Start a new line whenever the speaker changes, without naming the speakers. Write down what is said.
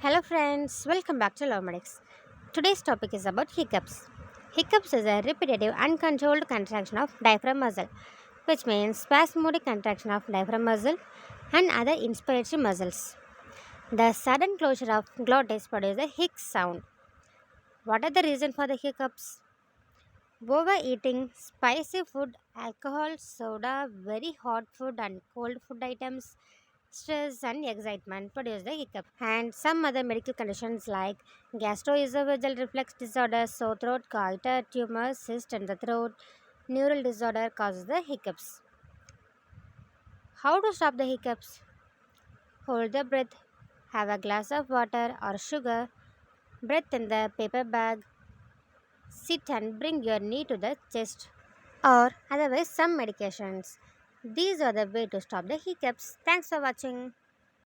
Hello friends, welcome back to Love Medics. Today's topic is about hiccups. Hiccups is a repetitive uncontrolled contraction of diaphragm muscle, which means spasmodic contraction of diaphragm muscle and other inspiratory muscles. The sudden closure of glottis produces a hic sound. What are the reasons for the hiccups? Overeating, spicy food, alcohol, soda, very hot food and cold food items, stress and excitement produce the hiccup. And some other medical conditions like gastroesophageal reflux disorder, sore throat, goiter, tumor, cyst in the throat, neural disorder causes the hiccups. How to stop the hiccups? Hold the breath, have a glass of water or sugar, breathe in the paper bag, sit and bring your knee to the chest, or otherwise some medications. These are the way to stop the hiccups. Thanks for watching.